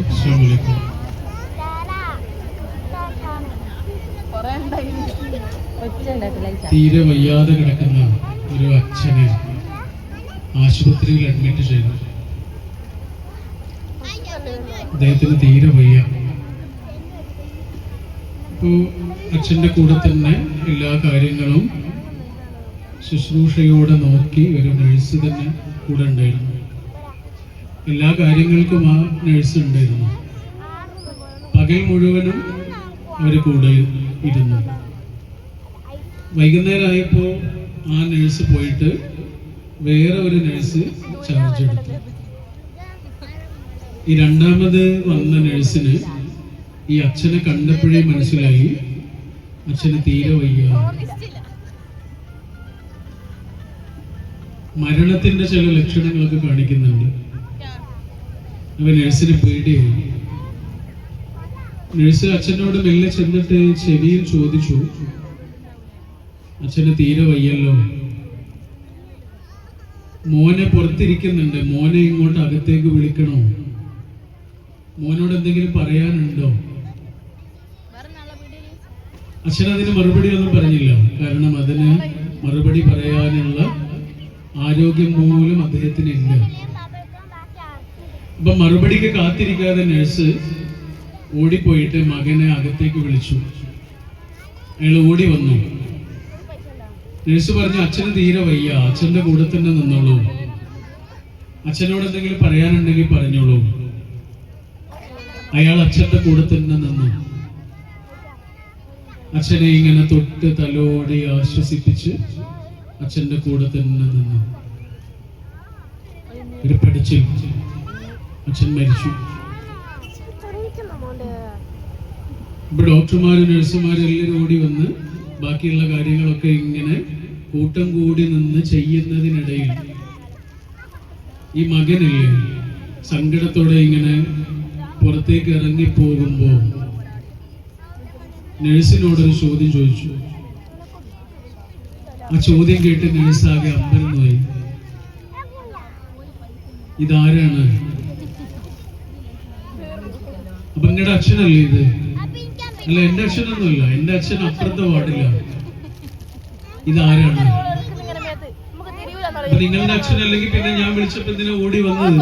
അസ്സലാമു അലൈക്കും. തീരെ വയ്യാതെ കിടക്കുന്ന ഒരു അച്ഛനെ ആശുപത്രിയിൽ അഡ്മിറ്റ് ചെയ്തു. അദ്ദേഹത്തിന് തീരെ വയ്യ. അപ്പോൾ അച്ഛൻ്റെ കൂടെ തന്നെ എല്ലാ കാര്യങ്ങളും ശുശ്രൂഷയോടെ നോക്കി ഒരു നഴ്സ് തന്നെ കൂടെ ഉണ്ടായിരുന്നു. എല്ലാ കാര്യങ്ങൾക്കും ആ നഴ്സ് ഉണ്ടായിരുന്നു. പകൽ മുഴുവനും അവർ കൂടെ ഇരുന്നു. വൈകുന്നേരമായപ്പോൾ ആ നഴ്സ് പോയിട്ട് വേറെ ഒരു നഴ്സ് ചാർജ് എടുത്തു. ഈ രണ്ടാമത് വന്ന നഴ്സിന് ഈ അച്ഛനെ കണ്ടപ്പോഴേ മനസ്സിലായി അച്ഛന് തീരെ വയ്യ. മരണത്തിന്റെ ചില ലക്ഷണങ്ങളൊക്കെ കാണിക്കുന്നുണ്ട്. അവൻ നഴ്സിന് പേടിയായി. നഴ്സ് അച്ഛനോട് മെല്ലെ ചെന്നിട്ട് ചെവിയിൽ ചോദിച്ചു, അച്ഛന് തീരെ വയ്യല്ലോ, മോനെ പുറത്തിരിക്കുന്നുണ്ട്, മോനെ ഇങ്ങോട്ട് അകത്തേക്ക് വിളിക്കണോ, മോനോട് എന്തെങ്കിലും പറയാനുണ്ടോ? അച്ഛൻ അതിന് മറുപടി ഒന്നും പറഞ്ഞില്ല. കാരണം അതിന് മറുപടി പറയാനുള്ള ആരോഗ്യം പോലും അദ്ദേഹത്തിന് ഇല്ല. അപ്പൊ മറുപടിക്ക് കാത്തിരിക്കാതെ നഴ്സ് ഓടിപ്പോയിട്ട് മകനെ അകത്തേക്ക് വിളിച്ചു. അയാൾ ഓടി വന്നു. നഴ്സ് പറഞ്ഞു, അച്ഛന് തീരെ വയ്യ, അച്ഛന്റെ കൂടെ തന്നെ നിന്നോളൂ, അച്ഛനോട് എന്തെങ്കിലും പറയാനുണ്ടെങ്കിൽ പറഞ്ഞോളൂ. അയാൾ അച്ഛന്റെ കൂടെ തന്നെ നിന്നു. അച്ഛനെ ഇങ്ങനെ തൊട്ട് തലോടി ആശ്വസിപ്പിച്ച് അച്ഛന്റെ കൂടെ തന്നെ നിന്നു. ഒരു പഠിച്ചു അച്ഛൻ മരിച്ചു. ഇപ്പൊ ഡോക്ടർമാരും നഴ്സുമാരും എല്ലാവരും ഓടി വന്ന് ബാക്കിയുള്ള കാര്യങ്ങളൊക്കെ ഇങ്ങനെ കൂട്ടം കൂടി നിന്ന് ചെയ്യുന്നതിനിടയിൽ ഈ മകനില്ലേ സങ്കടത്തോടെ ഇങ്ങനെ പുറത്തേക്ക് ഇറങ്ങിപ്പോകുമ്പോ നഴ്സിനോടൊരു ചോദ്യം ചോദിച്ചു. ആ ചോദ്യം കേട്ട് നഴ്സ് ആകെ അമ്പരന്നുപോയി. ഇതാരാണ്? അപ്പൊ നിങ്ങളുടെ അച്ഛനല്ലേ ഇത്? അല്ല, എന്റെ അച്ഛനൊന്നുമല്ല, എന്റെ അച്ഛൻ അപ്പുറത്തെ വാർഡില്ല. ഇതാരാണ്? അപ്പൊ നിങ്ങളുടെ അച്ഛനല്ലെങ്കിൽ പിന്നെ ഞാൻ വിളിച്ചപ്പോ എന്തിനാ ഓടി വന്നത്?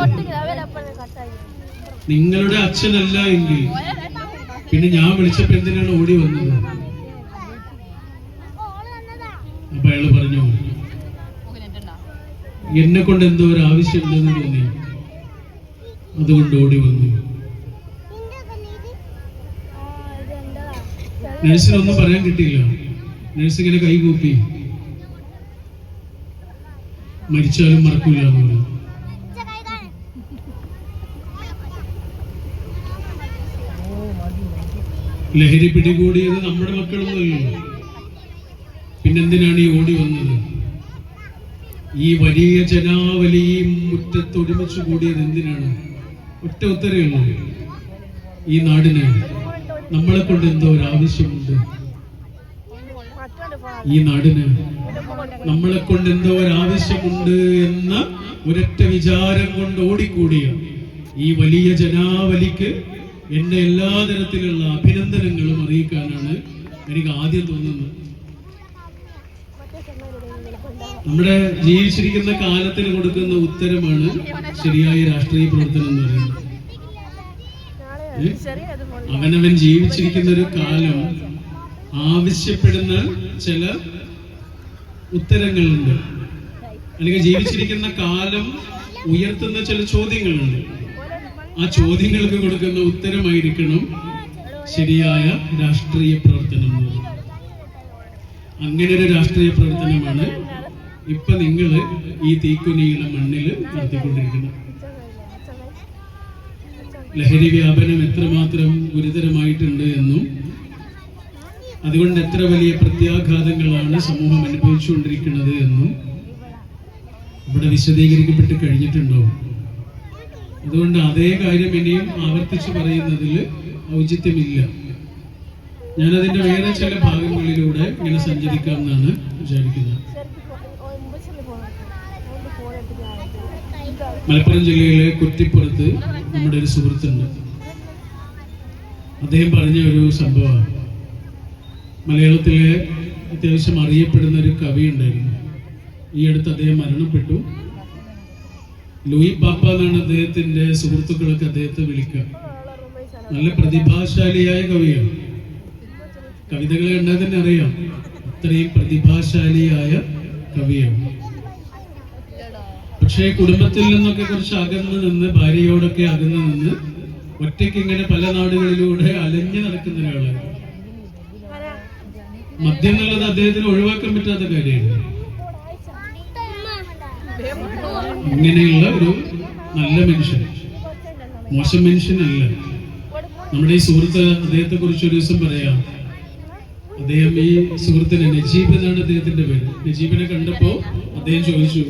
നിങ്ങളുടെ അച്ഛനല്ല എങ്കിൽ പിന്നെ ഞാൻ വിളിച്ചപ്പോ എന്തിനാണ് ഓടി വന്നത്? അപ്പൊ അയാള് പറഞ്ഞു, എന്നെ കൊണ്ട് എന്തോ ഒരു ആവശ്യമുണ്ടെന്ന് തോന്നി, അതുകൊണ്ട് ഓടി വന്നു. നഴ്സിനൊന്നും പറയാൻ കിട്ടിയില്ല. നഴ്സ് ഇങ്ങനെ കൈകൂപ്പി, മരിച്ചാലും മറക്കൂല എന്ന് പറഞ്ഞു. ലഹരി പിടികൂടിയത് നമ്മുടെ മക്കളൊന്നുമല്ലോ, പിന്നെന്തിനാണ് ഈ ഓടി വന്നത്? ഈ വലിയ ജനാവലിയും മുറ്റത്ത് ഒരുമിച്ച് കൂടിയത് എന്തിനാണ്? ഒറ്റ ഉത്തരവുള്ളൂ, ഈ നാടിന് നമ്മളെ കൊണ്ട് എന്തോ ഒരു ആവശ്യമുണ്ട്. ഈ നാടിന് നമ്മളെ കൊണ്ട് എന്തോ ഒരു ആവശ്യമുണ്ട് എന്ന ഒരൊറ്റ വിചാരം കൊണ്ട് ഓടിക്കൂടിയ ഈ വലിയ ജനാവലിക്ക് എന്റെ എല്ലാ തരത്തിലുള്ള അഭിനന്ദനങ്ങളും അറിയിക്കാനാണ് എനിക്ക് ആദ്യം തോന്നുന്നത്. നമ്മുടെ ജീവിച്ചിരിക്കുന്ന കാലത്തിന് കൊടുക്കുന്ന ഉത്തരമാണ് ശരിയായ രാഷ്ട്രീയ പ്രവർത്തനം എന്ന് പറയുന്നത്. അവനവൻ ജീവിച്ചിരിക്കുന്ന ഒരു കാലം ആവശ്യപ്പെടുന്ന ചില ഉത്തരങ്ങളുണ്ട്, അല്ലെങ്കിൽ ജീവിച്ചിരിക്കുന്ന കാലം ഉയർത്തുന്ന ചില ചോദ്യങ്ങളുണ്ട്. ആ ചോദ്യങ്ങൾക്ക് കൊടുക്കുന്ന ഉത്തരമായിരിക്കണം ശരിയായ രാഷ്ട്രീയ പ്രവർത്തനം. അങ്ങനെ ഒരു രാഷ്ട്രീയ പ്രവർത്തനമാണ് ഇപ്പൊ നിങ്ങൾ ഈ തീക്കുനിയുടെ മണ്ണിൽ നടത്തിക്കൊണ്ടിരിക്കുന്നത്. ലഹരി വ്യാപനം എത്രമാത്രം ഗുരുതരമായിട്ടുണ്ട് എന്നും അതുകൊണ്ട് എത്ര വലിയ പ്രത്യാഘാതങ്ങളാണ് സമൂഹം അനുഭവിച്ചുകൊണ്ടിരിക്കുന്നത് എന്നും ഇവിടെ വിശദീകരിക്കപ്പെട്ട് കഴിഞ്ഞിട്ടുണ്ടോ? അതുകൊണ്ട് അതേ കാര്യം ഇനിയും ആവർത്തിച്ച് പറയുന്നതിൽ ഔചിത്യമില്ല. ഞാനതിൻ്റെ വേറെ ചില ഭാഗങ്ങളിലൂടെ ഇങ്ങനെ സഞ്ചരിക്കാമെന്നാണ് വിചാരിക്കുന്നത്. മലപ്പുറം ജില്ലയിലെ കുറ്റിപ്പുറത്ത് നമ്മുടെ ഒരു സുഹൃത്തുണ്ട്. അദ്ദേഹം പറഞ്ഞ ഒരു സംഭവമാണ്. മലയാളത്തിലെ അത്യാവശ്യം അറിയപ്പെടുന്ന ഒരു കവി ഉണ്ടായിരുന്നു. ഈ അടുത്ത് അദ്ദേഹം മരണപ്പെട്ടു. ലൂയി പാപ്പ എന്നാണ് അദ്ദേഹത്തിന്റെ സുഹൃത്തുക്കളൊക്കെ അദ്ദേഹത്തെ വിളിക്കുക. നല്ല പ്രതിഭാശാലിയായ കവിയാണ്. കവിതകൾ കണ്ടാൽ തന്നെ അറിയാം, അത്രയും പ്രതിഭാശാലിയായ കവിയാണ്. പക്ഷേ കുടുംബത്തിൽ നിന്നൊക്കെ കുറച്ച് അകന്ന് നിന്ന്, ഭാര്യയോടൊക്കെ അകന്ന് നിന്ന്, ഒറ്റയ്ക്ക് ഇങ്ങനെ പല നാടുകളിലൂടെ അലഞ്ഞു നടക്കുന്ന ഒരാളാണ്. മദ്യം എന്നുള്ളത് അദ്ദേഹത്തിന് ഒഴിവാക്കാൻ പറ്റാത്ത കാര്യമാണ്. ഇങ്ങനെയുള്ള ഒരു നല്ല മനുഷ്യൻ, മോശം മനുഷ്യനല്ല. നമ്മുടെ ഈ സുഹൃത്ത് അദ്ദേഹത്തെ കുറിച്ച് ഒരു ദിവസം പറയാം. അദ്ദേഹം, ഈ സുഹൃത്തിന് നജീബ് എന്നാണ് അദ്ദേഹത്തിന്റെ പേര്. നജീബിനെ കണ്ടപ്പോ അദ്ദേഹം ചോദിച്ചു,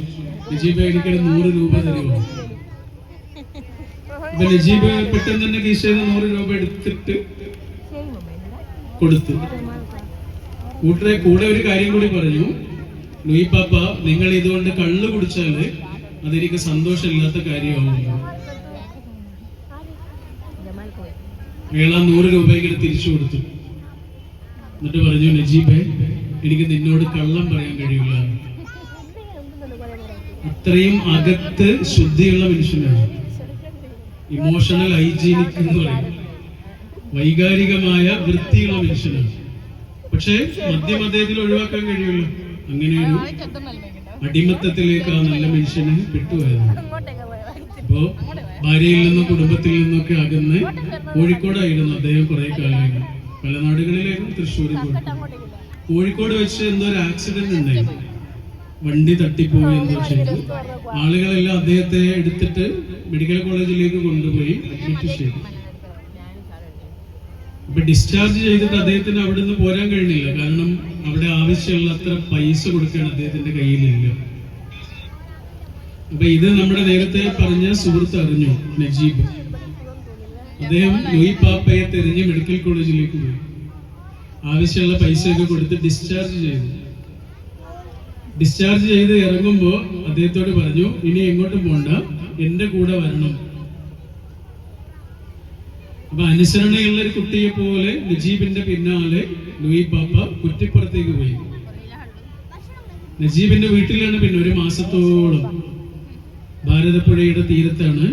നജീബ് എനിക്കൊരു 100 രൂപ തരുമോ? അപ്പൊ നജീബ് പെട്ടെന്ന് തന്നെ കീശയിൽ 100 രൂപ എടുത്തിട്ട് കൊടുത്തു. കൂടെ ഒരു കാര്യം കൂടി പറഞ്ഞു, ലൂയി പാപ്പ, നിങ്ങൾ ഇതുകൊണ്ട് കള്ള് കുടിച്ചാല് അതെനിക്ക് സന്തോഷമില്ലാത്ത കാര്യമാവുന്നു. അയാൾ ആ 100 രൂപ ഇങ്ങനെ തിരിച്ചു കൊടുത്തു. എന്നിട്ട് പറഞ്ഞു, നജീബേ, എനിക്ക് നിന്നോട് കള്ളം പറയാൻ കഴിയില്ല. അത്രയും അകത്ത് ശുദ്ധിയുള്ള മനുഷ്യനാണ്. ഇമോഷണൽ ഹൈജീനിക് എന്ന് പറയും, വൈകാരികമായ വൃത്തിയുള്ള മനുഷ്യനാണ്. പക്ഷേ മദ്യം അദ്ദേഹത്തിൽ ഒഴിവാക്കാൻ കഴിയില്ല. അങ്ങനെ ഒരു അടിമത്തത്തിലേക്ക് ആ നല്ല മനുഷ്യനെ പെട്ടുപോയത്. അപ്പോ ഭാര്യയിൽ നിന്നും കുടുംബത്തിൽ നിന്നൊക്കെ അകന്ന് കോഴിക്കോടായിരുന്നു അദ്ദേഹം കുറെ കാലം. പല നാടുകളിലായിരുന്നു, തൃശ്ശൂരിൽ പോയി. കോഴിക്കോട് വെച്ച് എന്തോ ഒരു ആക്സിഡന്റ് ഉണ്ടായി, വണ്ടി തട്ടിപ്പോയി എന്തോ ചെയ്തു. ആളുകളെല്ലാം അദ്ദേഹത്തെ എടുത്തിട്ട് മെഡിക്കൽ കോളേജിലേക്ക് കൊണ്ടുപോയി അഡ്മിറ്റ് ചെയ്തു. അപ്പൊ ഡിസ്ചാർജ് ചെയ്തിട്ട് അദ്ദേഹത്തിന് അവിടെ നിന്ന് പോരാൻ കഴിഞ്ഞില്ല. കാരണം അവിടെ ആവശ്യമുള്ള അത്ര പൈസ കൊടുക്കാൻ അദ്ദേഹത്തിന്റെ കയ്യിലില്ല. അപ്പൊ ഇത് നമ്മുടെ നേരത്തെ പറഞ്ഞ സുഹൃത്ത് അറിഞ്ഞു, നജീബ്. അദ്ദേഹം ലൂയി പാപ്പയെ തെരഞ്ഞ് മെഡിക്കൽ കോളേജിലേക്ക് പോയി. ആവശ്യമുള്ള പൈസയൊക്കെ കൊടുത്ത് ഡിസ്ചാർജ് ചെയ്തു. ഡിസ്ചാർജ് ചെയ്ത് ഇറങ്ങുമ്പോ അദ്ദേഹത്തോട് പറഞ്ഞു, ഇനി എങ്ങോട്ടും പോണ്ട, എന്റെ കൂടെ വരണം. അപ്പൊ അനുസരണയുള്ള ഒരു കുട്ടിയെ പോലെ നജീബിന്റെ പിന്നാലെ ലൂയി പാപ്പ കുറ്റിപ്പുറത്തേക്ക് പോയി. നജീബിന്റെ വീട്ടിലാണ് പിന്നെ 1 മാസത്തോളം. ഭാരതപ്പുഴയുടെ തീരത്താണ്.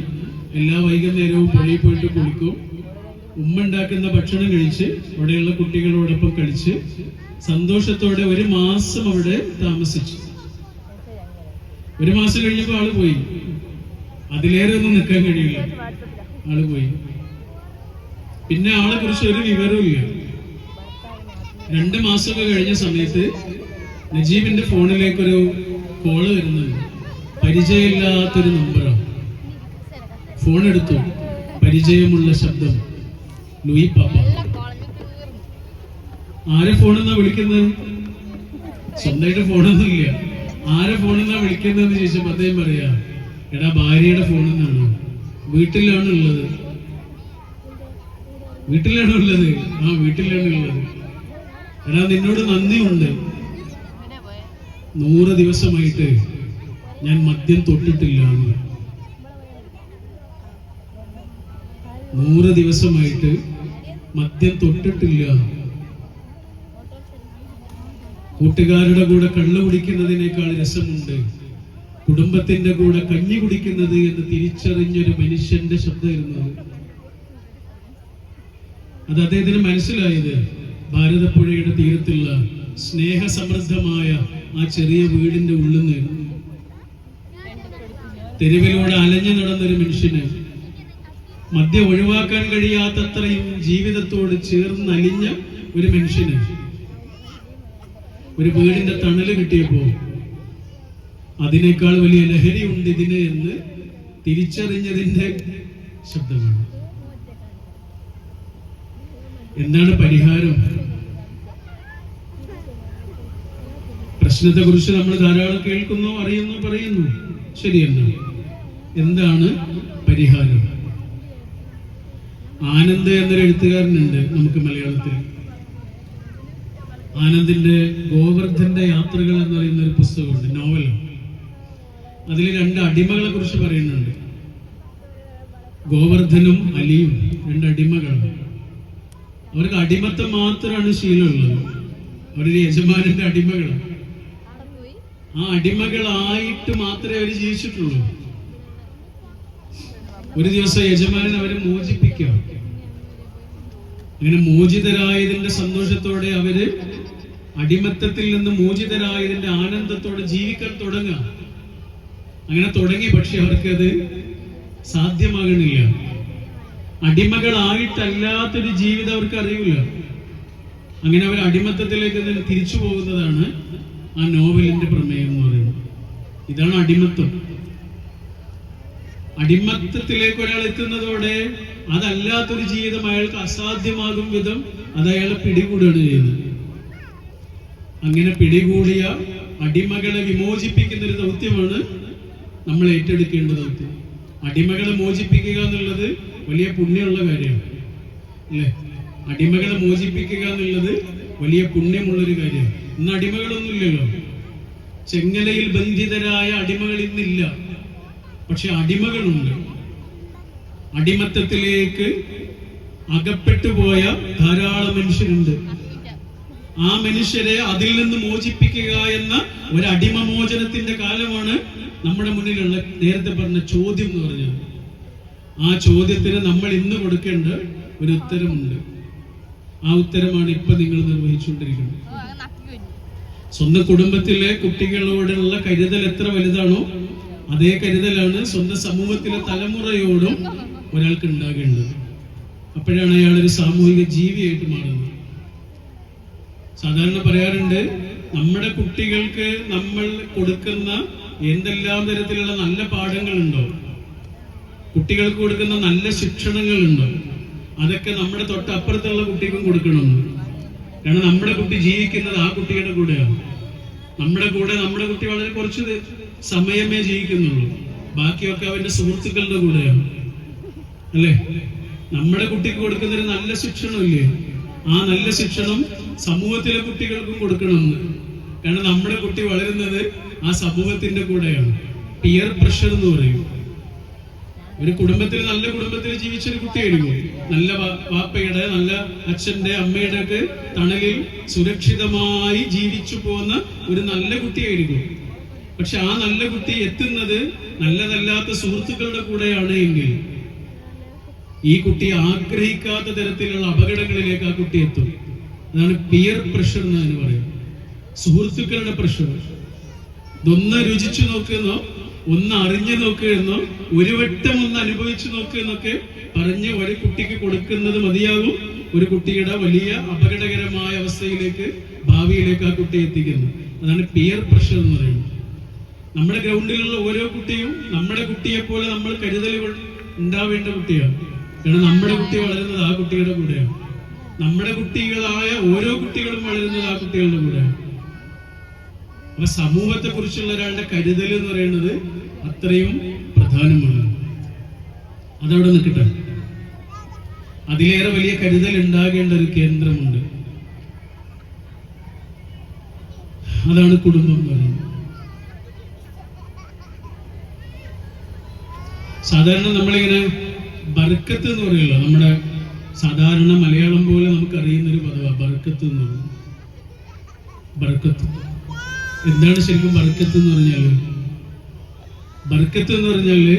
എല്ലാ വൈകുന്നേരവും പുഴയിൽ പോയിട്ട് കുളിക്കും. ഉമ്മ ഉണ്ടാക്കുന്ന ഭക്ഷണം കഴിച്ച് അവിടെയുള്ള കുട്ടികളോടൊപ്പം കളിച്ച് സന്തോഷത്തോടെ 1 മാസം അവിടെ താമസിച്ചു. 1 മാസം കഴിഞ്ഞപ്പോ ആള് പോയി. അതിലേറെ ഒന്നും നിൽക്കാൻ കഴിയില്ല, ആള് പോയി. പിന്നെ ആളെ കുറിച്ച് ഒരു വിവരവും ഇല്ല. 2 മാസമൊക്കെ കഴിഞ്ഞ സമയത്ത് നജീബിന്റെ ഫോണിലേക്കൊരു കോള് വരുന്നുണ്ട്. പരിചയമില്ലാത്തൊരു നമ്പറാണ്. ഫോൺ എടുത്തു. പരിചയമുള്ള ശബ്ദം, ലൂയി പാപ്പ. ആരെ ഫോണെന്നാ വിളിക്കുന്നത്? സ്വന്തമായിട്ട് ഫോണൊന്നും ഇല്ല. ആരെ ഫോണെന്നാ വിളിക്കുന്നതെന്ന് ചോദിച്ചപ്പോ അദ്ദേഹം പറയാ, എടാ ഭാര്യയുടെ ഫോണെന്നാണ്. വീട്ടിലാണുള്ളത്. വീട്ടിലാണുള്ളത്. ആ വീട്ടിലാണുള്ളത്. എടാ നിന്നോട് നന്ദിയുണ്ട്. 100 ദിവസമായിട്ട് ഞാൻ മദ്യം തൊട്ടിട്ടില്ല. 100 ദിവസമായിട്ട് മദ്യം തൊട്ടിട്ടില്ല. കൂട്ടുകാരുടെ കൂടെ കള്ളു കുടിക്കുന്നതിനേക്കാൾ രസമുണ്ട് കുടുംബത്തിന്റെ കൂടെ കഞ്ഞി കുടിക്കുന്നത് എന്ന് തിരിച്ചറിഞ്ഞൊരു മനുഷ്യന്റെ ശബ്ദമായിരുന്നു അത്. അദ്ദേഹത്തിന് മനസ്സിലായത് ഭാരതപ്പുഴയുടെ തീരത്തുള്ള സ്നേഹസമൃദ്ധമായ ആ ചെറിയ വീടിന്റെ ഉള്ളിൽ നിന്ന് തെരുവിലൂടെ അലഞ്ഞു നടന്നൊരു മനുഷ്യന് മദ്യം ഒഴിവാക്കാൻ കഴിയാത്തത്രയും ജീവിതത്തോട് ചേർന്നലിഞ്ഞ ഒരു മനുഷ്യന് ഒരു വീടിന്റെ തണല് കിട്ടിയപ്പോ അതിനേക്കാൾ വലിയ ലഹരി ഉണ്ട് ഇതിന് എന്ന് തിരിച്ചറിഞ്ഞതിന്റെ ശബ്ദമാണ്. എന്താണ് പരിഹാരം? പ്രശ്നത്തെ കുറിച്ച് നമ്മൾ ധാരാളം കേൾക്കുന്നു, അറിയുന്നു, പറയുന്നു. ശരിയല്ല. എന്താണ് പരിഹാരം? ആനന്ദ് എന്നൊരു എഴുത്തുകാരനുണ്ട് നമുക്ക് മലയാളത്തിൽ. ആനന്ദിന്റെ ഗോവർദ്ധന്റെ യാത്രകൾ എന്ന് പറയുന്ന ഒരു പുസ്തകമുണ്ട്, നോവലാണ്. അതിൽ 2 അടിമകളെ കുറിച്ച് പറയുന്നുണ്ട്. ഗോവർദ്ധനും അലിയും 2 അടിമകളാണ്. അവർക്ക് അടിമത്തം മാത്രമാണ് ശീലമുള്ളത്. അവരൊരു യജമാനന്റെ അടിമകളാണ്. ആ അടിമകളായിട്ട് മാത്രമേ അവർ ജീവിച്ചിട്ടുള്ളൂ. ഒരു ദിവസം യജമാനൻ അവരെ മോചിപ്പിക്കുക. അങ്ങനെ മോചിതരായതിന്റെ സന്തോഷത്തോടെ അവര് അടിമത്തത്തിൽ നിന്ന് മോചിതരായതിന്റെ ആനന്ദത്തോടെ ജീവിക്കാൻ തുടങ്ങുക. അങ്ങനെ തുടങ്ങി. പക്ഷെ അവർക്കത് സാധ്യമാകണില്ല. അടിമകളായിട്ടല്ലാത്തൊരു ജീവിതം അവർക്ക് അറിയില്ല. അങ്ങനെ അവർ അടിമത്തത്തിലേക്ക് തന്നെ തിരിച്ചു പോകുന്നതാണ് ആ നോവലിന്റെ പ്രമേയം എന്ന് പറയുന്നത്. ഇതാണ് അടിമത്തം. അടിമത്തത്തിലേക്ക് ഒരാൾ എത്തുന്നതോടെ അതല്ലാത്തൊരു ജീവിതം അയാൾക്ക് അസാധ്യമാകും വിധം അത് അയാളെ പിടികൂടുകയാണ് ചെയ്യുന്നത്. അങ്ങനെ പിടികൂടിയ അടിമകളെ വിമോചിപ്പിക്കുന്ന ഒരു ദൗത്യമാണ് നമ്മൾ ഏറ്റെടുക്കേണ്ട ദൗത്യം. അടിമകളെ മോചിപ്പിക്കുക എന്നുള്ളത് വലിയ പുണ്യമുള്ള കാര്യമാണ്, അല്ലേ? അടിമകളെ മോചിപ്പിക്കുക എന്നുള്ളത് വലിയ പുണ്യമുള്ളൊരു കാര്യമാണ്. ഇന്ന് അടിമകളൊന്നുമില്ലല്ലോ. ചെങ്ങലയിൽ ബന്ധിതരായ അടിമകൾ ഇന്നില്ല. പക്ഷെ അടിമകളുണ്ട്. അടിമത്തത്തിലേക്ക് അകപ്പെട്ടു പോയ ധാരാളം മനുഷ്യരുണ്ട്. ആ മനുഷ്യരെ അതിൽ നിന്ന് മോചിപ്പിക്കുക എന്ന ഒരു അടിമമോചനത്തിന്റെ കാലമാണ് നമ്മുടെ മുന്നിലുള്ള നേരത്തെ പറഞ്ഞ ചോദ്യം എന്ന് പറഞ്ഞത്. ആ ചോദ്യത്തിന് നമ്മൾ ഇന്ന് കൊടുക്കേണ്ട ഒരു ഉത്തരമുണ്ട്. ആ ഉത്തരമാണ് ഇപ്പൊ നിങ്ങൾ നിർവഹിച്ചുകൊണ്ടിരിക്കുന്നത്. സ്വന്തം കുടുംബത്തിലെ കുട്ടികളോടുള്ള കരുതൽ എത്ര വലുതാണോ അതേ കരുതലാണ് സ്വന്തം സമൂഹത്തിലെ തലമുറയോടും ഒരാൾക്ക് ഉണ്ടാകേണ്ടത്. അപ്പോഴാണ് അയാളൊരു സാമൂഹിക ജീവിയായിട്ട് മാറുന്നത്. സാധാരണ പറയാറുണ്ട്, നമ്മുടെ കുട്ടികൾക്ക് നമ്മൾ കൊടുക്കുന്ന എന്തെല്ലാം തരത്തിലുള്ള നല്ല പാഠങ്ങളുണ്ടോ, കുട്ടികൾക്ക് കൊടുക്കുന്ന നല്ല ശിക്ഷണങ്ങളുണ്ടോ, അതൊക്കെ നമ്മുടെ തൊട്ടപ്പുറത്തുള്ള കുട്ടിക്കും കൊടുക്കണം. കാരണം നമ്മുടെ കുട്ടി ജീവിക്കുന്നത് ആ കുട്ടിയുടെ കൂടെയാണ്. നമ്മുടെ കുട്ടി വളരെ കുറച്ച് സമയമേ ജീവിക്കുന്നുള്ളൂ. ബാക്കിയൊക്കെ അവന്റെ സുഹൃത്തുക്കളുടെ കൂടെയാണ്, അല്ലേ? നമ്മുടെ കുട്ടിക്ക് കൊടുക്കുന്നൊരു നല്ല ശിക്ഷണമില്ലേ, ആ നല്ല ശിക്ഷണം സമൂഹത്തിലെ കുട്ടികൾക്കും കൊടുക്കണമെന്ന്. കാരണം നമ്മുടെ കുട്ടി വളരുന്നത് ആ സമൂഹത്തിന്റെ കൂടെയാണ്. പിയർ പ്രഷർ എന്ന് പറയും. ഒരു കുടുംബത്തിൽ, നല്ല കുടുംബത്തിൽ ജീവിച്ചൊരു കുട്ടിയായിരിക്കും, നല്ല വാപ്പയുടെ, നല്ല അച്ഛന്റെ, അമ്മയുടെ ഒക്കെ തണലിൽ സുരക്ഷിതമായി ജീവിച്ചു പോകുന്ന ഒരു നല്ല കുട്ടിയായിരിക്കും. പക്ഷെ ആ നല്ല കുട്ടി എത്തുന്നത് നല്ലതല്ലാത്ത സുഹൃത്തുക്കളുടെ കൂടെയാണ് എങ്കിൽ ഈ കുട്ടി ആഗ്രഹിക്കാത്ത തരത്തിലുള്ള അപകടങ്ങളിലേക്ക് ആ കുട്ടി എത്തും. അതാണ് പിയർ പ്രഷർ എന്ന് പറയും, സുഹൃത്തുക്കളുടെ പ്രഷർ. ഇതൊന്ന് രുചിച്ചു നോക്കുന്നോ, ഒന്ന് അറിഞ്ഞു നോക്കുകയെന്നോ, ഒരു വട്ടം ഒന്ന് അനുഭവിച്ചു നോക്കുകയെന്നൊക്കെ പറഞ്ഞ് ഒരു കുട്ടിക്ക് കൊടുക്കുന്നത് മതിയാകും ഒരു കുട്ടിയുടെ വലിയ അപകടകരമായ അവസ്ഥയിലേക്ക്, ഭാവിയിലേക്ക് ആ കുട്ടി എത്തിക്കുന്നു. അതാണ് പിയർ പ്രഷർ എന്ന് പറയുന്നത്. നമ്മുടെ ഗ്രൗണ്ടിലുള്ള ഓരോ കുട്ടിയും നമ്മുടെ കുട്ടിയെ പോലെ നമ്മൾ കരുതലുകൾ ഉണ്ടാവേണ്ട കുട്ടിയാണ്. കാരണം നമ്മുടെ കുട്ടി വളരുന്നത് ആ കുട്ടിയുടെ കൂടെയാണ്. നമ്മുടെ കുട്ടികളായ ഓരോ കുട്ടികളും വളരുന്നത് ആ കുട്ടികളുടെ കൂടെയാണ്. അപ്പൊ സമൂഹത്തെ കുറിച്ചുള്ള ഒരാളുടെ കരുതൽ എന്ന് പറയുന്നത് അത്രയും പ്രധാനമാണ്. അതവിടെ നിൽക്കട്ടെ. അതിലേറെ വലിയ കരുതൽ ഉണ്ടാകേണ്ട ഒരു കേന്ദ്രമുണ്ട്. അതാണ് കുടുംബം എന്ന് പറയുന്നത്. സാധാരണ നമ്മളിങ്ങനെ ബർക്കത്ത് എന്ന് പറയുമല്ലോ, നമ്മുടെ സാധാരണ മലയാളം പോലെ നമുക്ക് അറിയുന്നൊരു പദമാണ് ബർക്കത്ത് എന്ന് പറയുന്നത്. ബർക്കത്ത് എന്താണ് ശരിക്കും ബർക്കത്ത് എന്ന് പറഞ്ഞാല്? ബർക്കത്ത് എന്ന് പറഞ്ഞാല്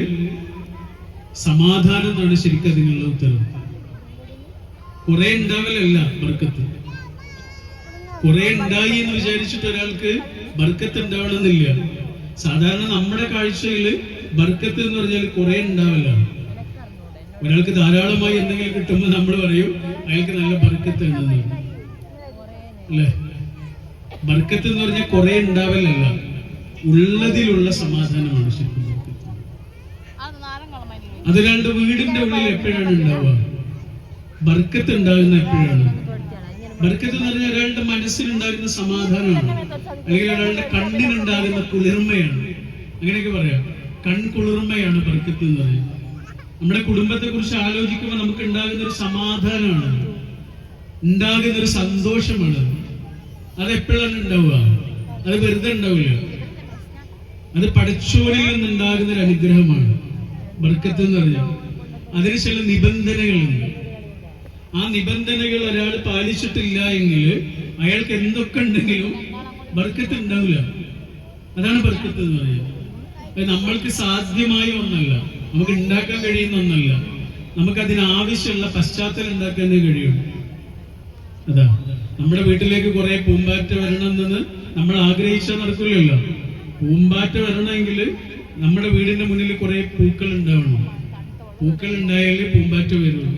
സമാധാനം എന്നാണ് ശരിക്കും അതിനുള്ള ഉത്തരം. കുറെ ഉണ്ടാവലല്ല ബർക്കത്ത്. കുറെ ഉണ്ടായി എന്ന് വിചാരിച്ചിട്ട് ഒരാൾക്ക് ബർക്കത്ത് ഉണ്ടാവണമെന്നില്ല. സാധാരണ നമ്മുടെ കാഴ്ചയില് ബർക്കത്ത് എന്ന് പറഞ്ഞാൽ കുറെ ഉണ്ടാവലാണ്. ഒരാൾക്ക് ധാരാളമായി എന്തെങ്കിലും കിട്ടുമ്പോൾ നമ്മൾ പറയും അയാൾക്ക് നല്ല ബർക്കത്ത് ഉണ്ടെന്ന്, അല്ലേ? ബർക്കത്ത് എന്ന് പറഞ്ഞാൽ കുറെ ഉണ്ടാവലല്ല, ഉള്ളതിലുള്ള സമാധാനമാണ് ശരിക്കും ബർക്കത്ത്. അതൊരാളുടെ വീടിന്റെ ഉള്ളിൽ എപ്പോഴാണ് ഉണ്ടാവുക? ബർക്കത്ത് ഉണ്ടാകുന്ന എപ്പോഴാണ്? ബർക്കത്ത് എന്ന് പറഞ്ഞാൽ ഒരാളുടെ മനസ്സിലുണ്ടാകുന്ന സമാധാനമാണ്, അല്ലെങ്കിൽ ഒരാളുടെ കണ്ണിനുണ്ടാകുന്ന കുളിർമയാണ്. അങ്ങനെയൊക്കെ പറയാം, കൺകുളിർമയാണ് ബർക്കത്ത് എന്ന് പറയുന്നത്. നമ്മുടെ കുടുംബത്തെ കുറിച്ച് ആലോചിക്കുമ്പോൾ നമുക്ക് ഉണ്ടാകുന്ന ഒരു സമാധാനമാണ്, ഉണ്ടാകുന്ന ഒരു സന്തോഷമാണ്. അതെപ്പോഴാണ് ഉണ്ടാവുക? അത് വെറുതെ ഉണ്ടാവില്ല. അത് പടച്ചോനിൽ നിന്നുണ്ടാകുന്ന ഒരു അനുഗ്രഹമാണ് ബർക്കത്ത് എന്ന് പറഞ്ഞാൽ. അതിന് ചില നിബന്ധനകളുണ്ട്. ആ ആ നിബന്ധനകൾ ഒരാൾ പാലിച്ചിട്ടില്ല എങ്കിൽ അയാൾക്ക് എന്തൊക്കെ ഉണ്ടെങ്കിലും ബർക്കത്ത് ഉണ്ടാവില്ല. അതാണ് ബർക്കത്ത് എന്ന് പറയുന്നത്. നമ്മൾക്ക് സാധ്യമായ ഒന്നല്ല, നമുക്ക് ഉണ്ടാക്കാൻ കഴിയുന്ന ഒന്നല്ല, നമുക്ക് അതിനാവശ്യമുള്ള പശ്ചാത്തലം ഉണ്ടാക്കാനേ കഴിയുള്ളൂ. അതാ നമ്മുടെ വീട്ടിലേക്ക് കുറെ പൂമ്പാറ്റ വരണമെന്ന് നമ്മൾ ആഗ്രഹിച്ചാൽ നടക്കില്ലല്ലോ. പൂമ്പാറ്റ വരണമെങ്കിൽ നമ്മുടെ വീടിന്റെ മുന്നിൽ കുറെ പൂക്കൾ ഉണ്ടാവണം. പൂക്കൾ ഉണ്ടായാലേ പൂമ്പാറ്റ വരുള്ളൂ.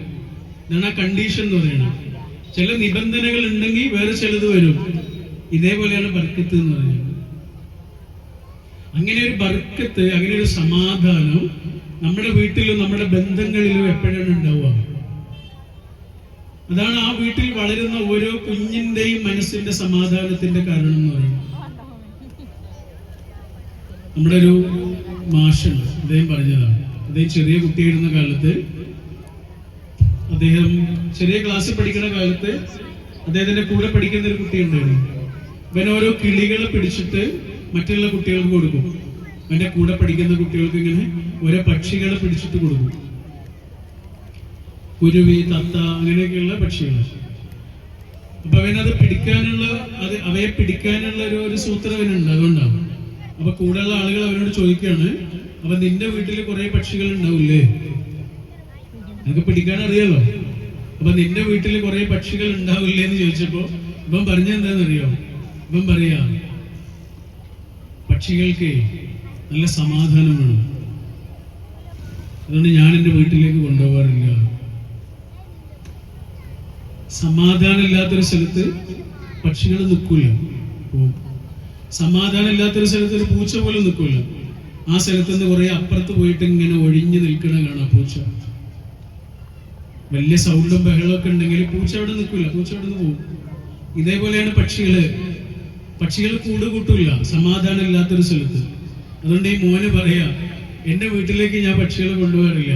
ഇതാണ് ആ കണ്ടീഷൻ എന്ന് പറയുന്നത്. ചില നിബന്ധനകൾ ഉണ്ടെങ്കിൽ വേറെ ചിലത് വരും. ഇതേപോലെയാണ് ബർക്കത്ത് എന്ന് പറയുന്നത്. അങ്ങനെ ഒരു ബർക്കത്ത്, അങ്ങനെ ഒരു സമാധാനം നമ്മുടെ വീട്ടിലും നമ്മുടെ ബന്ധങ്ങളിലും എപ്പോഴാണ് ഉണ്ടാവുക? അതാണ് ആ വീട്ടിൽ വളരുന്ന ഓരോ കുഞ്ഞിന്റെയും മനസ്സിന്റെ സമാധാനത്തിന്റെ കാരണം എന്ന് പറയുന്നത്. നമ്മുടെ ഒരു മാഷുണ്ട്, അദ്ദേഹം പറഞ്ഞതാണ്. അദ്ദേഹം ചെറിയ കുട്ടിയായിരുന്ന കാലത്ത്, അദ്ദേഹം ചെറിയ ക്ലാസ്സിൽ പഠിക്കുന്ന കാലത്ത് അദ്ദേഹത്തിന്റെ കൂടെ പഠിക്കുന്ന ഒരു കുട്ടിയുണ്ടായിരുന്നു. അവൻ ഓരോ കിളികളെ പിടിച്ചിട്ട് മറ്റുള്ള കുട്ടികൾക്ക് കൊടുക്കും. അവന്റെ കൂടെ പഠിക്കുന്ന കുട്ടികൾക്ക് ഇങ്ങനെ ഓരോ പക്ഷികളെ പിടിച്ചിട്ട് കൊടുക്കും. കുരുവി, തത്ത, അങ്ങനെയൊക്കെയുള്ള പക്ഷികൾ. അപ്പൊ അവനത് പിടിക്കാനുള്ള, അവയെ പിടിക്കാനുള്ള ഒരു സൂത്രം അവനുണ്ട്. അതുകൊണ്ടാണ്. അപ്പൊ കൂടെയുള്ള ആളുകൾ അവനോട് ചോദിക്കുകയാണ്, അപ്പൊ നിന്റെ വീട്ടിൽ കുറെ പക്ഷികൾ ഉണ്ടാവില്ലേ? നിനക്ക് പിടിക്കാൻ അറിയാലോ. അപ്പൊ നിന്റെ വീട്ടിൽ കുറെ പക്ഷികൾ ഉണ്ടാവില്ലേ എന്ന് ചോദിച്ചപ്പോ ഇവൻ പറഞ്ഞെന്താന്നറിയോ? ഇവൻ പറയാ, പക്ഷികൾക്ക് നല്ല സമാധാനം വേണം, അതുകൊണ്ട് ഞാൻ എൻ്റെ വീട്ടിലേക്ക് കൊണ്ടുപോകാറില്ല. സമാധാനം ഇല്ലാത്തൊരു സ്ഥലത്ത് പക്ഷികൾ നിൽക്കൂല. സമാധാനം ഇല്ലാത്തൊരു സ്ഥലത്ത് ഒരു പൂച്ച പോലും നിൽക്കൂല. ആ സ്ഥലത്ത് നിന്ന് കുറെ അപ്പുറത്ത് പോയിട്ട് ഇങ്ങനെ ഒഴിഞ്ഞു നിൽക്കണ കാണാം പൂച്ച. വലിയ സൗണ്ടും ബഹളമൊക്കെ ഉണ്ടെങ്കിൽ പൂച്ച അവിടെ നിൽക്കൂല, പൂച്ച അവിടെ നിന്ന് പോകും. ഇതേപോലെയാണ് പക്ഷികൾ കൂട് കൂട്ടൂല സമാധാനം ഇല്ലാത്തൊരു സ്ഥലത്ത്. അതുകൊണ്ട് ഈ മോന് പറയാ, എന്റെ വീട്ടിലേക്ക് ഞാൻ പക്ഷികളെ കൊണ്ടുപോകാറില്ല,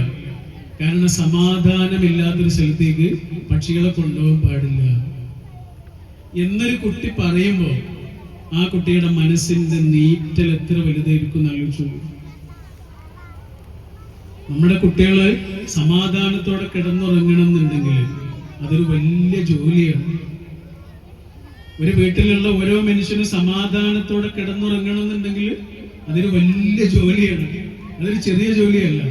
കാരണം സമാധാനമില്ലാത്തൊരു സ്ഥലത്തേക്ക് പക്ഷികളെ കൊണ്ടുപോകാൻ പാടില്ല എന്നൊരു കുട്ടി പറയുമ്പോ ആ കുട്ടിയുടെ മനസ്സിന്റെ നീറ്റൽ എത്ര വലുതായിരിക്കും ആലോചിച്ചു. നമ്മുടെ കുട്ടികള് സമാധാനത്തോടെ കിടന്നുറങ്ങണം എന്നുണ്ടെങ്കിൽ അതൊരു വലിയ ജോലിയാണ്. ഒരു വീട്ടിലുള്ള ഓരോ മനുഷ്യനും സമാധാനത്തോടെ കിടന്നുറങ്ങണം എന്നുണ്ടെങ്കിൽ അതൊരു വലിയ ജോലിയാണ്. അതൊരു ചെറിയ ജോലിയല്ല.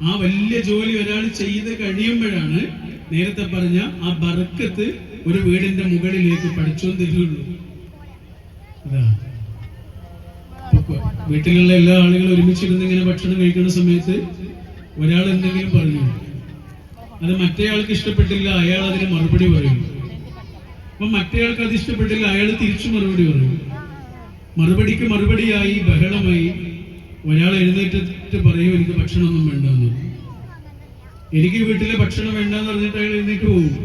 ആ വലിയ ജോലി ഒരാൾ ചെയ്ത് കഴിയുമ്പോഴാണ് നേരത്തെ പറഞ്ഞ ആ ബർക്കത്ത് ഒരു വീടിന്റെ മുകളിലേക്ക് പഠിച്ചോൻ തരുള്ളൂ. അതാ വീട്ടിലുള്ള എല്ലാ ആളുകളും ഒരുമിച്ചിരുന്ന് ഇങ്ങനെ ഭക്ഷണം കഴിക്കുന്ന സമയത്ത് ഒരാൾ എന്തെങ്കിലും പറഞ്ഞു, അത് മറ്റേയാൾക്ക് ഇഷ്ടപ്പെട്ടില്ല, അയാൾ അതിന് മറുപടി പറയും. അപ്പൊ മറ്റേയാൾക്ക് അത് ഇഷ്ടപ്പെട്ടില്ല, അയാൾ തിരിച്ചു മറുപടി പറയും. മറുപടിക്ക് മറുപടിയായി ബഹളമായി. ഒരാൾ എഴുന്നേറ്റിട്ട് പറയും, എനിക്ക് ഭക്ഷണമൊന്നും വേണ്ടെന്ന്. എനിക്ക് വീട്ടിലെ ഭക്ഷണം വേണ്ടെന്ന് പറഞ്ഞിട്ട് അയാൾ എഴുന്നേറ്റ് പോകും.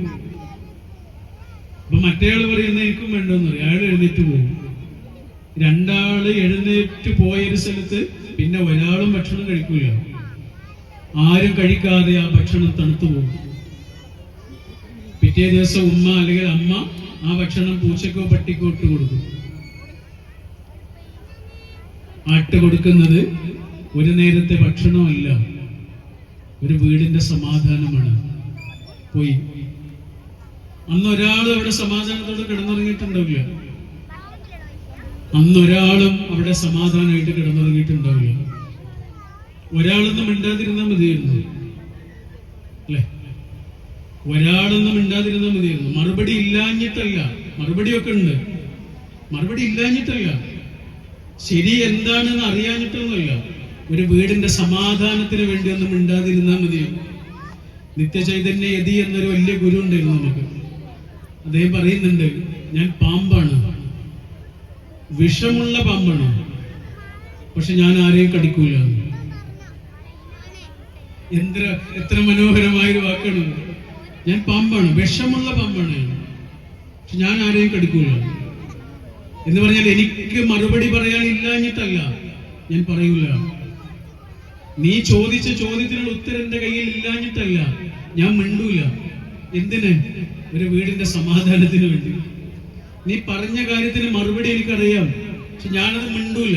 അപ്പൊ മറ്റേയാൾ പറയുന്നത് എനിക്കും വേണ്ടെന്ന് പറയും, അയാൾ എഴുന്നേറ്റ് പോകും. രണ്ടാള് എഴുന്നേറ്റ് പോയൊരു സ്ഥലത്ത് പിന്നെ ഒരാളും ഭക്ഷണം കഴിക്കൂല. ആരും കഴിക്കാതെ ആ ഭക്ഷണം തണുത്തു പോകും. പിറ്റേ ദിവസം ഉമ്മ അല്ലെങ്കിൽ അമ്മ ആ ഭക്ഷണം പൂച്ചക്കോ പട്ടിക്കോ ഇട്ട് കൊടുക്കും. ആട്ട് കൊടുക്കുന്നത് ഒരു നേരത്തെ ഭക്ഷണമല്ല, ഒരു വീടിന്റെ സമാധാനമാണ്. പോയി അന്നൊരാളും അവിടെ സമാധാനത്തോടെ കിടന്നുറങ്ങിയിട്ടുണ്ടാവില്ല. അന്നൊരാളും അവിടെ സമാധാനമായിട്ട് കിടന്നുറങ്ങിയിട്ടുണ്ടാവില്ല. ഒരാളൊന്നും മിണ്ടാതിരുന്നാൽ മതിയായിരുന്നു, അല്ലെ? ഒരാളൊന്നും മിണ്ടാതിരുന്നാൽ മതിയായിരുന്നു. മറുപടി ഇല്ലാഞ്ഞിട്ടല്ല, മറുപടിയൊക്കെ ഉണ്ട്. മറുപടി ഇല്ലാഞ്ഞിട്ടല്ല, ശരി എന്താണെന്ന് അറിയാഞ്ഞിട്ടൊന്നുമല്ല. ഒരു വീടിന്റെ സമാധാനത്തിന് വേണ്ടി ഒന്നും മിണ്ടാതിരുന്നാൽ മതിയായിരുന്നു. നിത്യചൈതന്യ യതി എന്നൊരു വലിയ ഗുരു ഉണ്ടായിരുന്നു നമുക്ക്. അദ്ദേഹം പറയുന്നുണ്ട്, ഞാൻ പാമ്പാണ്, വിഷമുള്ള പാമ്പാണ്, പക്ഷെ ഞാൻ ആരെയും കടിക്കൂല. എത്ര മനോഹരമായൊരു വാക്കാണ്. ഞാൻ പാമ്പാണ്, വിഷമുള്ള പാമ്പാണ്, പക്ഷെ ഞാൻ ആരെയും കടിക്കൂല എന്ന് പറഞ്ഞാൽ എനിക്ക് മറുപടി പറയാനില്ലാഞ്ഞിട്ടല്ല, ഞാൻ പറയൂല. നീ ചോദിച്ച ചോദ്യത്തിനുള്ള ഉത്തരം എന്റെ കയ്യിൽ ഇല്ലാഞ്ഞിട്ടല്ല, ഞാൻ മിണ്ടൂല. എന്തിന്? ഒരു വീടിന്റെ സമാധാനത്തിന് വേണ്ടി. നീ പറഞ്ഞ കാര്യത്തിന് മറുപടി എനിക്കറിയാം, പക്ഷെ ഞാനത് മിണ്ടൂല.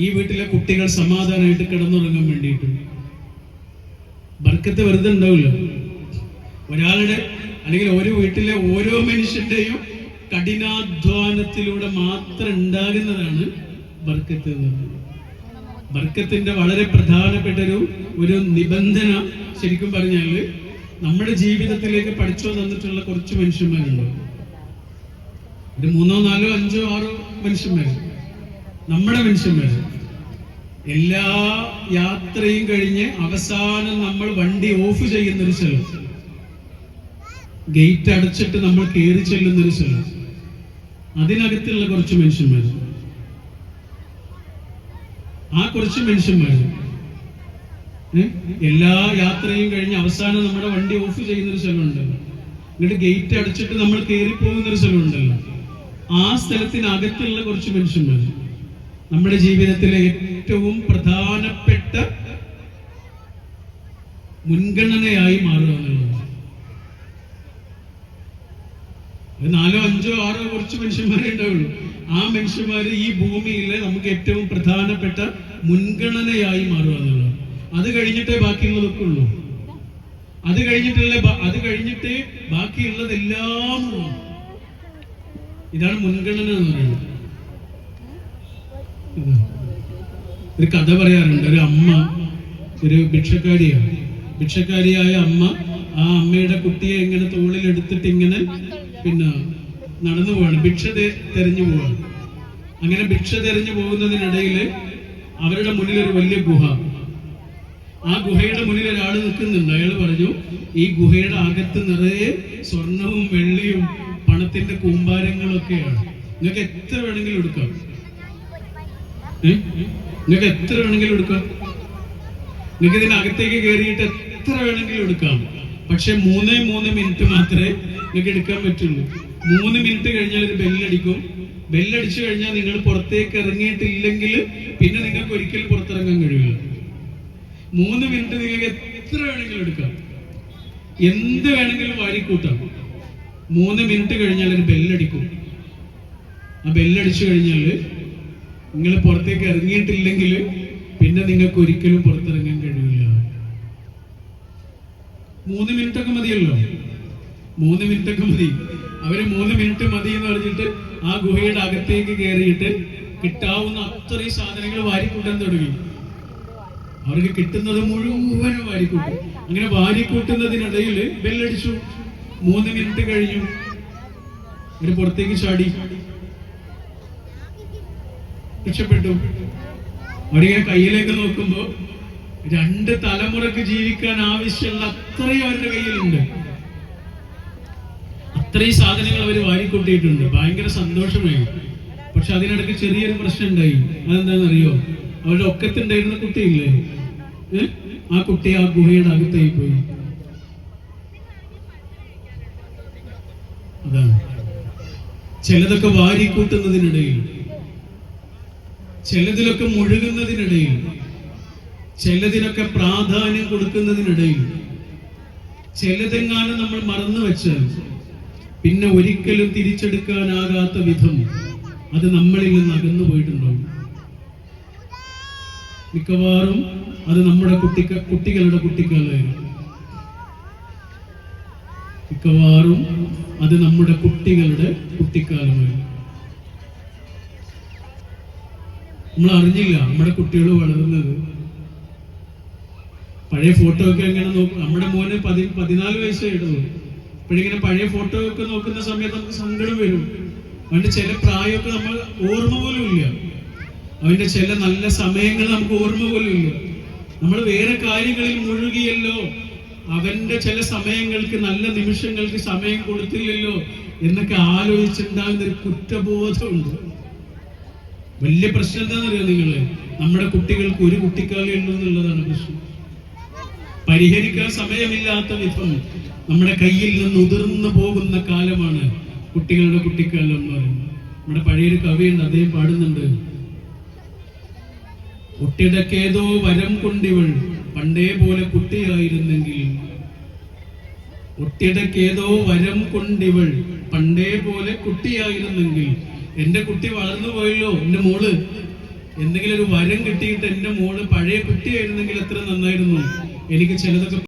ഈ വീട്ടിലെ കുട്ടികൾ സമാധാനമായിട്ട് കിടന്നുറങ്ങാൻ വേണ്ടിയിട്ട്. ബർക്കത്ത് വെറുതെ ഉണ്ടാവില്ല. ഒരാളുടെ അല്ലെങ്കിൽ ഒരു വീട്ടിലെ ഓരോ മനുഷ്യന്റെയും കഠിനാധ്വാനത്തിലൂടെ മാത്രം ഉണ്ടാകുന്നതാണ് ബർക്കത്ത് എന്ന് പറയുന്നത്. ബർക്കത്തിന്റെ വളരെ പ്രധാനപ്പെട്ട ഒരു നിബന്ധന ശരിക്കും പറഞ്ഞാല് നമ്മുടെ ജീവിതത്തിലേക്ക് പഠിച്ചോ തന്നിട്ടുള്ള കുറച്ച് മനുഷ്യന്മാരുണ്ട്. ഒരു 3, 4, 5, 6 മനുഷ്യന്മാര്, നമ്മുടെ മനുഷ്യന്മാര്. എല്ലാ യാത്രയും കഴിഞ്ഞ് അവസാനം നമ്മൾ വണ്ടി ഓഫ് ചെയ്യുന്നൊരു സ്ഥലം, ഗേറ്റ് അടച്ചിട്ട് നമ്മൾ കയറി ചെല്ലുന്നൊരു സ്ഥലം, അതിനകത്തുള്ള കുറച്ച് മനുഷ്യന്മാർ. ആ കുറച്ച് മനുഷ്യന്മാർ എല്ലാ യാത്രയും കഴിഞ്ഞ് അവസാനം നമ്മുടെ വണ്ടി ഓഫ് ചെയ്യുന്നൊരു സ്ഥലമുണ്ടല്ലോ, എന്നിട്ട് ഗേറ്റ് അടച്ചിട്ട് നമ്മൾ കയറി പോകുന്നൊരു സ്ഥലമുണ്ടല്ലോ, ആ സ്ഥലത്തിനകത്തുള്ള കുറച്ച് മനുഷ്യന്മാർ നമ്മുടെ ജീവിതത്തിലെ ഏറ്റവും പ്രധാനപ്പെട്ട മുൻഗണനയായി മാറുക എന്നുള്ളത്. 4, 5, 6 കുറച്ച് മനുഷ്യന്മാരെ ഉണ്ടാവുള്ളൂ. ആ മനുഷ്യന്മാര് ഈ ഭൂമിയിലെ നമുക്ക് ഏറ്റവും പ്രധാനപ്പെട്ട മുൻഗണനയായി മാറുക എന്നുള്ളത്. അത് കഴിഞ്ഞിട്ടേ ബാക്കിയുള്ളതൊക്കെ ഉള്ളൂ. അത് കഴിഞ്ഞിട്ടേ ബാക്കിയുള്ളതെല്ലാം ഉള്ളൂ. ഇതാണ് മുൻഗണന എന്ന് പറയുന്നത്. ഒരു കഥ പറയാറുണ്ട്. ഒരു അമ്മ, ഒരു ഭിക്ഷക്കാരിയായ അമ്മ, ആ അമ്മയുടെ കുട്ടിയെ ഇങ്ങനെ തോളിലെടുത്തിട്ട് ഇങ്ങനെ നടന്നു പോവാണ്, ഭിക്ഷ തെരഞ്ഞു പോവാണ്. അങ്ങനെ ഭിക്ഷ തെരഞ്ഞു പോകുന്നതിനിടയിൽ അവരുടെ മുന്നിൽ ഒരു വലിയ ഗുഹ. ആ ഗുഹയുടെ മുന്നിൽ ഒരാൾ നിൽക്കുന്നുണ്ട്. അയാൾ പറഞ്ഞു, ഈ ഗുഹയുടെ അകത്ത് നിറയെ സ്വർണവും വെള്ളിയും പണത്തിന്റെ കൂമ്പാരങ്ങളൊക്കെയാണ്. നിങ്ങൾക്ക് എത്ര വേണമെങ്കിലും എടുക്കാം. നിങ്ങൾക്ക് എത്ര വേണമെങ്കിലും എടുക്കാം. നിങ്ങൾക്ക് ഇതിനകത്തേക്ക് കയറിയിട്ട് എത്ര വേണമെങ്കിലും എടുക്കാം. പക്ഷെ 3 മിനിറ്റ് മാത്രമേ നിങ്ങൾക്ക് എടുക്കാൻ പറ്റുള്ളൂ. 3 മിനിറ്റ് കഴിഞ്ഞാൽ ഒരു ബെല്ലടിക്കും. ബെല്ലടിച്ചു കഴിഞ്ഞാൽ നിങ്ങൾ പുറത്തേക്ക് ഇറങ്ങിയിട്ടില്ലെങ്കിൽ പിന്നെ നിങ്ങൾക്ക് ഒരിക്കലും പുറത്തിറങ്ങാൻ കഴിയില്ല. 3 മിനിറ്റ് നിങ്ങൾക്ക് എത്ര വേണമെങ്കിലും എടുക്കാം, എന്ത് വേണമെങ്കിലും വാരിക്കൂട്ടാം. 3 മിനിറ്റ് കഴിഞ്ഞാൽ ഒരു ബെല്ലടിക്കും. ആ ബെല്ലടിച്ചു കഴിഞ്ഞാൽ നിങ്ങൾ പുറത്തേക്ക് ഇറങ്ങിയിട്ടില്ലെങ്കിൽ പിന്നെ നിങ്ങൾക്ക് ഒരിക്കലും പുറത്തിറങ്ങാൻ കഴിയില്ല. 3 മിനിറ്റൊക്കെ മതിയല്ലോ. 3 മിനിറ്റൊക്കെ മതി. അവര് 3 മിനിറ്റ് മതി എന്ന് പറഞ്ഞിട്ട് ആ ഗുഹയുടെ അകത്തേക്ക് കയറിയിട്ട് കിട്ടാവുന്ന അത്രയും സാധനങ്ങൾ വാരിക്കൂട്ടാൻ തുടങ്ങി. അവർക്ക് കിട്ടുന്നത് മുഴുവനും വാരിക്കൂട്ടും. അങ്ങനെ വാരിക്കൂട്ടുന്നതിനിടയിൽ ബെല്ലടിച്ചു. 3 മിനിറ്റ് കഴിഞ്ഞു. അവര് പുറത്തേക്ക് ചാടി, രക്ഷപ്പെട്ടു. അവരിങ്ങനെ കയ്യിലേക്ക് നോക്കുമ്പോ 2 തലമുറക്ക് ജീവിക്കാൻ ആവശ്യമുള്ള അത്രയും അവരുടെ കയ്യിലുണ്ട്. അത്രയും സാധനങ്ങൾ അവർ വാരിക്കൂട്ടിയിട്ടുണ്ട്. ഭയങ്കര സന്തോഷമായി. പക്ഷെ അതിനിടയ്ക്ക് ചെറിയൊരു പ്രശ്നം ഉണ്ടായി. അതെന്താണെന്നറിയോ? അവരുടെ ഒക്കത്തുണ്ടായിരുന്ന കുട്ടിയില്ലേ, ആ കുട്ടി ആ ഗുഹയുടെ അകത്തായി പോയി. അതാണ് ചിലതൊക്കെ വാരിക്കൂട്ടുന്നതിനിടയിൽ, ചിലതിലൊക്കെ മുഴുകുന്നതിനിടയിൽ, ചിലതിനൊക്കെ പ്രാധാന്യം കൊടുക്കുന്നതിനിടയിൽ, ചിലതെങ്ങാനും നമ്മൾ മറന്നു വെച്ചാൽ പിന്നെ ഒരിക്കലും തിരിച്ചെടുക്കാനാകാത്ത വിധം അത് നമ്മളിൽ നിന്ന് അകന്നു പോയിട്ടുണ്ടാവും. മിക്കവാറും അത് നമ്മുടെ കുട്ടികളുടെ കുട്ടിക്കാലമായിരിക്കും. മിക്കവാറും അത് നമ്മുടെ കുട്ടികളുടെ കുട്ടിക്കാലമായിരിക്കും. നമ്മൾ അറിഞ്ഞില്ല നമ്മുടെ കുട്ടികൾ വളരുന്നത്. പഴയ ഫോട്ടോ ഒക്കെ എങ്ങനെ നോക്കും. നമ്മുടെ മോന് 14 വയസ്സായിട്ടുള്ളൂ. അപ്പോഴിങ്ങനെ പഴയ ഫോട്ടോ ഒക്കെ നോക്കുന്ന സമയത്ത് നമുക്ക് സങ്കടം വരും. അവന്റെ ചില പ്രായമൊക്കെ നമ്മൾ ഓർമ്മ പോലും ഇല്ല. അവന്റെ ചില നല്ല സമയങ്ങൾ നമുക്ക് ഓർമ്മ പോലും ഇല്ല. നമ്മൾ വേറെ കാര്യങ്ങളിൽ മുഴുകിയല്ലോ, അവന്റെ ചില സമയങ്ങൾക്ക്, നല്ല നിമിഷങ്ങൾക്ക് സമയം കൊടുത്തില്ലല്ലോ എന്നൊക്കെ ആലോചിച്ചുണ്ടാകുന്ന ഒരു കുറ്റബോധമുണ്ട്. വലിയ പ്രശ്നം എന്താണെന്നറിയോ നിങ്ങള്? നമ്മുടെ കുട്ടികൾക്ക് ഒരു കുട്ടിക്കാലം ഉള്ളൂ എന്നുള്ളതാണ് പ്രശ്നം. പരിഹരിക്കാൻ സമയമില്ലാത്ത വിധം നമ്മുടെ കയ്യിൽ നിന്ന് ഉതിർന്നു പോകുന്ന കാലമാണ് കുട്ടികളുടെ കുട്ടിക്കാലം എന്ന് പറയുന്നത്. നമ്മുടെ പഴയൊരു കവിയുണ്ട്, അദ്ദേഹം പാടുന്നുണ്ട്, കുട്ടിടക്കേതോ വരം കൊണ്ടിവൾ പണ്ടേ പോലെ കുട്ടിയായിരുന്നെങ്കിൽ, കുട്ടിടക്കേതോ വരം കൊണ്ടിവൾ പണ്ടേ പോലെ കുട്ടിയായിരുന്നെങ്കിൽ. എന്റെ കുട്ടി വളർന്നു പോയല്ലോ, എന്റെ മോള് എന്തെങ്കിലും ഒരു വരം കിട്ടിയിട്ട് എന്റെ മോള് പഴയ കുട്ടിയായിരുന്നെങ്കിൽ എത്ര നന്നായിരുന്നു. എനിക്ക് ചിലതൊക്കെ